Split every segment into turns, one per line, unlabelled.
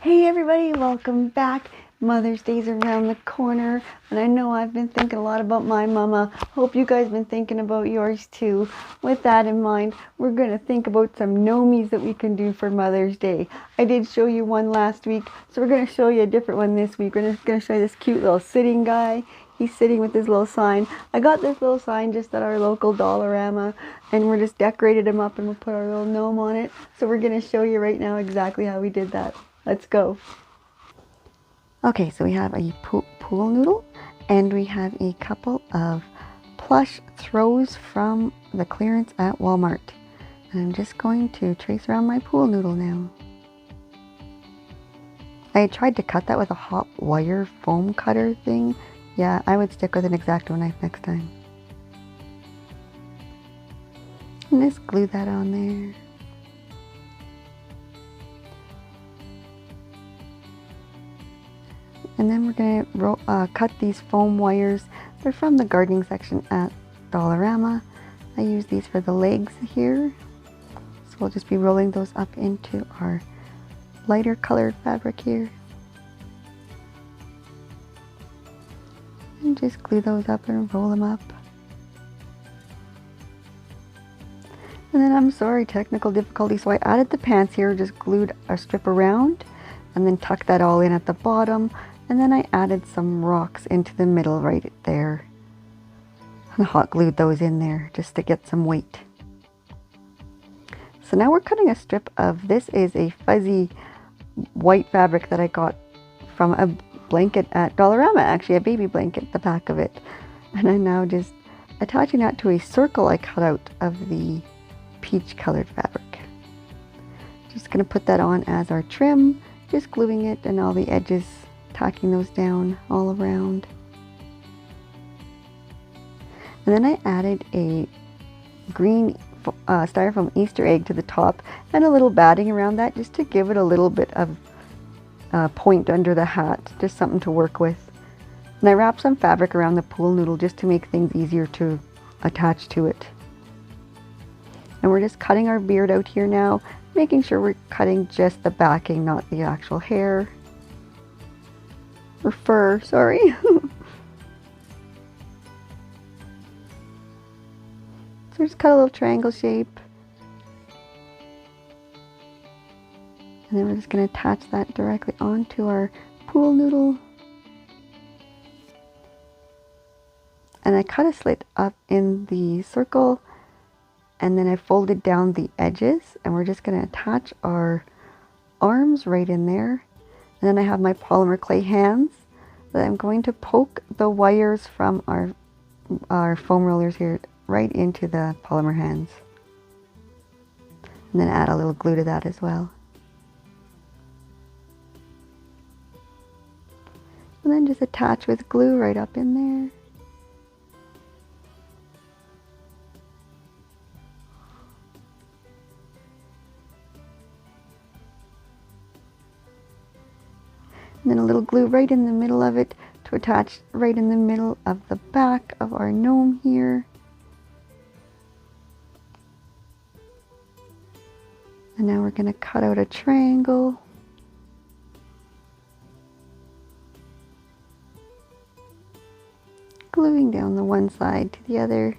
Hey everybody, welcome back. Mother's Day's around the corner, and I know I've been thinking a lot about my mama. Hope you guys been thinking about yours too. With that in mind, we're going to think about some gnomies that we can do for Mother's Day. I did show you one last week, so we're going to show you a different one this week. We're just going to show you this cute little sitting guy. He's sitting with his little sign. I got this little sign just at our local Dollarama, and we're just decorated him up and we'll put our little gnome on it. So we're going to show you right now exactly how we did that. Let's go. Okay, so we have a pool noodle, and we have a couple of plush throws from the clearance at Walmart. And I'm just going to trace around my pool noodle now. I tried to cut that with a hot wire foam cutter thing. Yeah, I would stick with an X-Acto knife next time. And just glue that on there. And then we're going to cut these foam wires. They're from the gardening section at Dollarama. I use these for the legs here. So we'll just be rolling those up into our lighter colored fabric here. And just glue those up and roll them up. And then I'm sorry, technical difficulty, so I added the pants here, just glued a strip around and then tucked that all in at the bottom. And then I added some rocks into the middle right there. And hot glued those in there just to get some weight. So now we're cutting a strip of, this is a fuzzy white fabric that I got from a blanket at Dollarama, actually a baby blanket, the back of it. And I'm now just attaching that to a circle I cut out of the peach colored fabric. Just going to put that on as our trim, just gluing it and all the edges, tacking those down all around. And then I added a green styrofoam Easter egg to the top and a little batting around that just to give it a little bit of point under the hat, just something to work with. And I wrapped some fabric around the pool noodle just to make things easier to attach to it. And we're just cutting our beard out here now, making sure we're cutting just the backing, not the actual hair. Or fur, sorry. So just cut a little triangle shape. And then we're just going to attach that directly onto our pool noodle. And I cut a slit up in the circle, and then I folded down the edges, and we're just going to attach our arms right in there. And then I have my polymer clay hands that I'm going to poke the wires from our foam rollers here right into the polymer hands. And then add a little glue to that as well. And then just attach with glue right up in there. And then a little glue right in the middle of it to attach right in the middle of the back of our gnome here. And now we're going to cut out a triangle. Gluing down the one side to the other.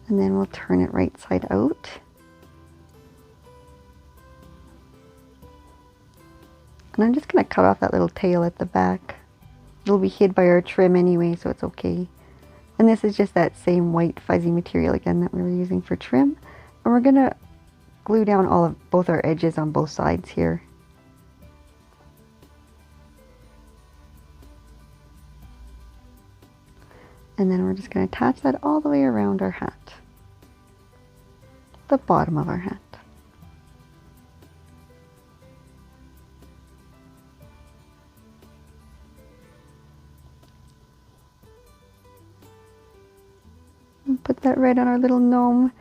And then we'll turn it right side out. And I'm just going to cut off that little tail at the back. It'll be hid by our trim anyway, so it's okay. And this is just that same white fuzzy material again that we were using for trim. And we're going to glue down both our edges on both sides here. And then we're just going to attach that all the way around our hat. The bottom of our hat. Put that right on our little gnome.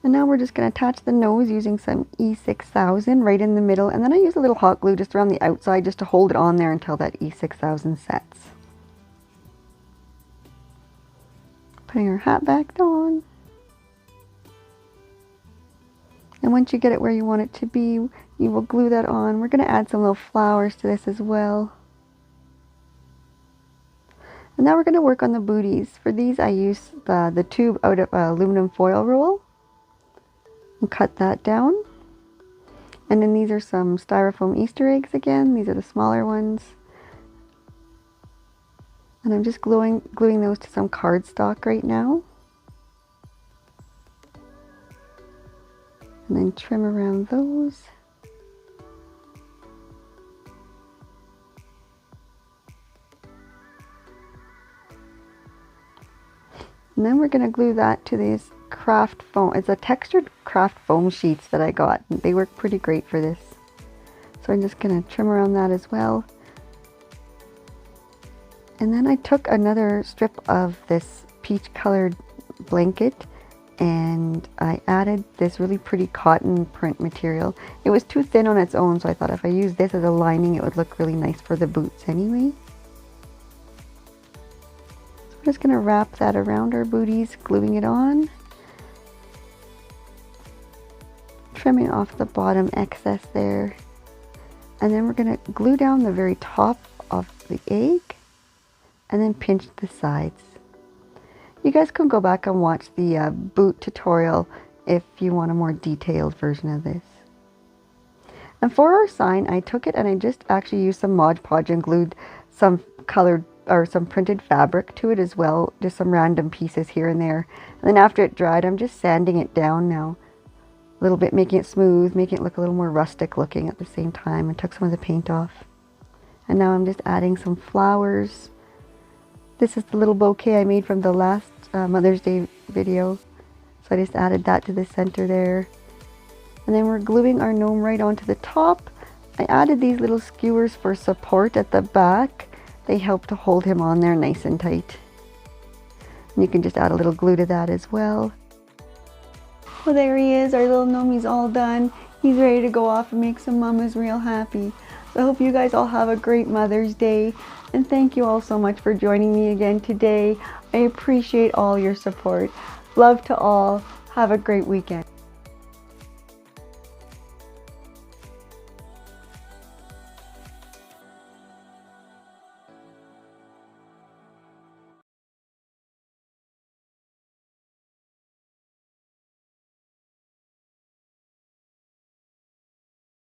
And now we're just going to attach the nose using some E6000 right in the middle. And then I use a little hot glue just around the outside just to hold it on there until that E6000 sets. Putting our hat back on. once you get it where you want it to be, you will glue that on. We're going to add some little flowers to this as well. And now we're going to work on the booties. For these I use the tube out of aluminum foil roll. And cut that down. And then these are some styrofoam Easter eggs again. These are the smaller ones. And I'm just gluing those to some cardstock right now. And then trim around those. And then we're going to glue that to these craft foam. It's a textured craft foam sheets that I got. They work pretty great for this. So I'm just going to trim around that as well. And then I took another strip of this peach colored blanket and I added this really pretty cotton print material. It was too thin on its own, so I thought if I used this as a lining it would look really nice for the boots anyway. So I'm just going to wrap that around our booties, gluing it on. Trimming off the bottom excess there. And then we're going to glue down the very top of the egg and then pinch the sides. You guys can go back and watch the boot tutorial if you want a more detailed version of this. And for our sign, I took it and I just actually used some Mod Podge and glued some colored or some printed fabric to it as well, just some random pieces here and there. And then after it dried, I'm just sanding it down now a little bit, making it smooth, making it look a little more rustic looking at the same time, and took some of the paint off. And now I'm just adding some flowers. This is the little bouquet I made from the last Mother's Day video. So I just added that to the center there. And then we're gluing our gnome right onto the top. I added these little skewers for support at the back. They help to hold him on there nice and tight. And you can just add a little glue to that as well. Well, there he is. Our little gnomie's all done. He's ready to go off and make some mamas real happy. So I hope you guys all have a great Mother's Day. And thank you all so much for joining me again today. I appreciate all your support. Love to all. Have a great weekend.